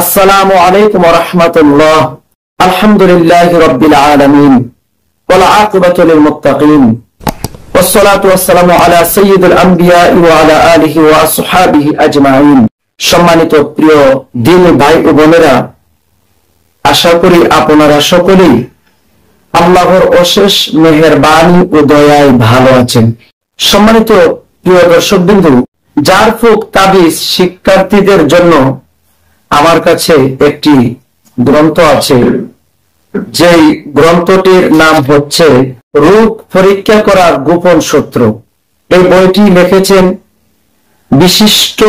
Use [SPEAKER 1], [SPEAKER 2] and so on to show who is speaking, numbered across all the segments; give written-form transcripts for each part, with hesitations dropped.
[SPEAKER 1] আসসালামু আলাইকুম ওয়া রাহমাতুল্লাহ। আলহামদুলিল্লাহি রাব্বিল আলামিন ওয়াল আকিবাতু লিল মুত্তাকিন ওয়াসসালাতু ওয়াসসালামু আলা সাইয়্যিদিল আমবিয়া ওয়া আলা আলিহি ওয়া আসহাবিহি আজমাইন। সম্মানিত প্রিয় দিনী ভাই ও বোনেরা, আশা করি আপনারা সকলেই আল্লাহর অশেষ মেহেরবানি ও দয়ায় ভালো আছেন। সম্মানিত প্রিয় দর্শকবৃন্দ, জারফুক তাবিজ শিক্ষার্থীদের জন্য আমার কাছে একটি গ্রন্থ আছে, যেই গ্রন্থটির নাম হচ্ছে রূপ পরীক্ষা করার গোপন সূত্র। এই বইটি লিখেছেন বিশিষ্ট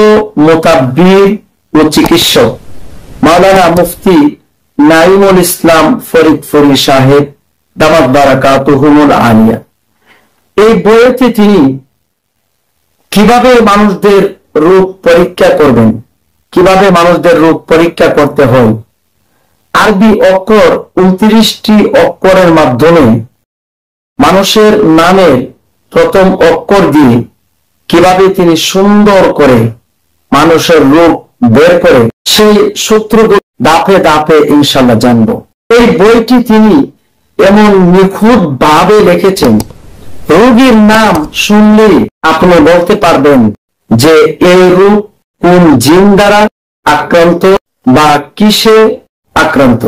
[SPEAKER 1] মুতাব্বির ও চিকিৎসক মাওলানা মুফতি নাঈমুল ইসলাম ফরিদপুরি সাহেব দামাত বারাকাতুহুমুল আলিয়া। এই বইতে তিনি কিভাবে মানুষদের রূপ পরীক্ষা করবেন, কিভাবে মানুষদের রূপ পরীক্ষা করতে হয়, আরবি অক্ষর 29টি অক্ষরের মাধ্যমে মানুষের নামের প্রথম অক্ষর দিয়ে কিভাবে তিনি সুন্দর করে মানুষের রূপ বের করে সেই সূত্রগুলো ধাপে ধাপে ইনশাআল্লাহ জানবো। এই বইটি তিনি এমন নিখুঁত ভাবে লিখেছেন, রোগীর নাম শুনলেই আপনি বলতে পারবেন যে এই রূপ কোন জিন দ্বারা আক্রান্ত বা কিসে আক্রান্ত।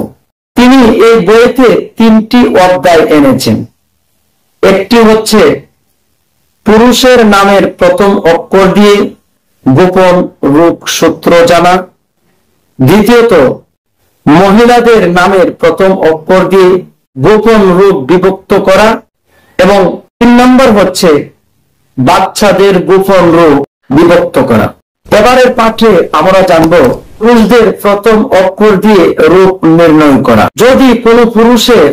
[SPEAKER 1] তিনি এই বইতে 3টি অধ্যায় এনেছেন। একটি হচ্ছে পুরুষের নামের প্রথম অক্ষর দিয়ে গোপন রূপ সূত্র জানা, দ্বিতীয়ত মহিলাদের নামের প্রথম অক্ষর দিয়ে গোপন রূপ বিভক্ত করা, এবং 3 নম্বর হচ্ছে বাচ্চাদের গোপন রূপ বিভক্ত করা। এবারের পাঠে আমরা জানব পুরুষদের প্রথম অক্ষর দিয়ে রূপ নির্ণয় করা। যদি কোনো পুরুষের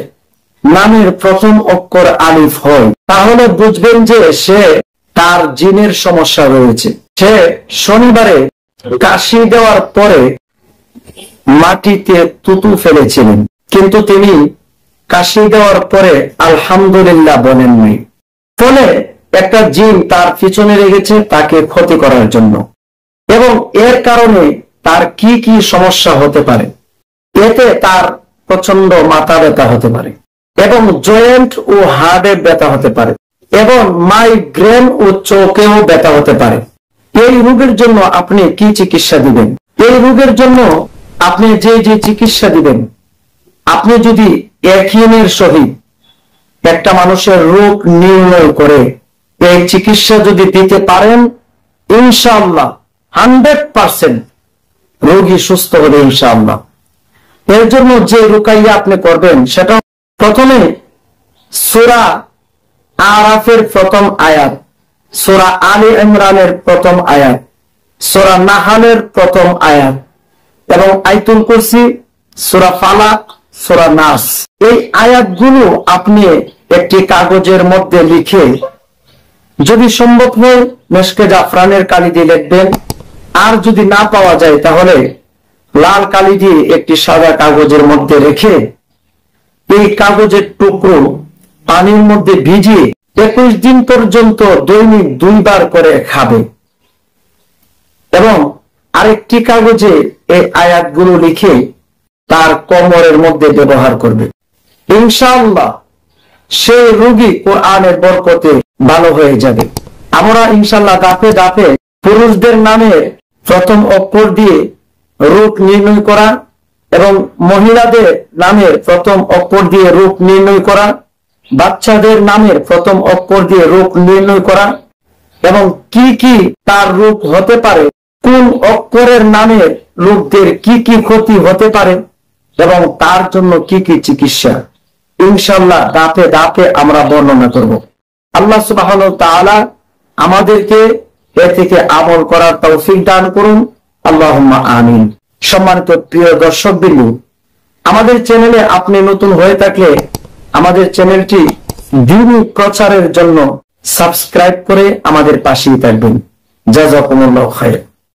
[SPEAKER 1] নামের প্রথম অক্ষর আলিফ হয়, তাহলে বুঝবেন যে সে তার জিনের সমস্যা রয়েছে। সে শনিবারে কাশি দেওয়ার পরে মাটিতে তুতু ফেলেছিলেন, কিন্তু তিনি কাশি দেওয়ার পরে আলহামদুলিল্লাহ বলেননি, ফলে একটা জিন তার পিছনে লেগেছে তাকে ক্ষতি করার জন্য। এবং এর কারণে তার কি কি সমস্যা হতে পারে, এতে তার প্রচন্ড মাথা ব্যথা হতে পারে, এবং জয়েন্ট ও হাড়ে ব্যথা হতে পারে, এবং মাইগ্রেন ও চোখেও ব্যথা হতে পারে। এই রোগের জন্য আপনি কি চিকিৎসা দিবেন? এই রোগের জন্য আপনি যে যে চিকিৎসা দিবেন, আপনি যদি ইয়াকিনের সহিত একটা মানুষের রোগ নির্ণয় করে এই চিকিৎসা যদি দিতে পারেন, ইনশাআল্লাহ 100% রোগী সুস্থ হবে ইনশাআল্লাহ। এর জন্য যে রুকাইয়া আপনি করবেন, সেটা প্রথমে সূরা আরাফের প্রথম আয়াত, সূরা আলী ইমরানের প্রথম আয়াত, সূরা নাহলের প্রথম আয়াত, এবং আয়াতুল কুরসি, সূরা ফালাক, সূরা নাস। এই আয়াতগুলো আপনি একটি কাগজের মধ্যে লিখে, যদি সম্ভব হয় মেশকে জাফরানের কালি দিয়ে লিখবেন, আর যদি না পাওয়া যায় তাহলে লাল কালি দিয়ে একটি সাদা কাগজের মধ্যে রেখে এই কাগজের টুকরো পানির মধ্যে ভিজিয়ে 21 দিন পর্যন্ত দৈনিক 2 বার করে খাবে, এবং আরেকটি কাগজে এই আয়াতগুলো লিখে তার কোমরের মধ্যে ব্যবহার করবে। ইনশাআল্লাহ সেই রোগী কোরআনের বরকতে ভালো হয়ে যাবে। আমরা ইনশাআল্লাহ ধাপে ধাপে পুরুষদের নামে প্রথম অক্ষর দিয়ে রূপ নির্ণয় করা, এবং মহিলাদের নামের প্রথম অক্ষর দিয়ে রূপ নির্ণয় করা, বাচ্চাদের নামের প্রথম অক্ষর দিয়ে রূপ নির্ণয় করা, এবং কি কি তার রূপ হতে পারে, কোন অক্ষরের নামের লোকদের কি কি ক্ষতি হতে পারে, এবং তার জন্য কি কি চিকিৎসা, ইনশাআল্লাহ ধাপে ধাপে আমরা বর্ণনা করব। আল্লাহ সুবহানাহু ওয়া তাআলা আমাদেরকে এ থেকে আমল করার তৌফিক দান করুন, আল্লাহুম্মা আমিন। সম্মানিত প্রিয় দর্শকবৃন্দ, আমাদের চ্যানেলে আপনি নতুন হয়ে থাকলে আমাদের চ্যানেলটি দ্রুত প্রচারের জন্য সাবস্ক্রাইব করে আমাদের পাশেই থাকবেন। জাযাকুমুল্লাহু খায়র।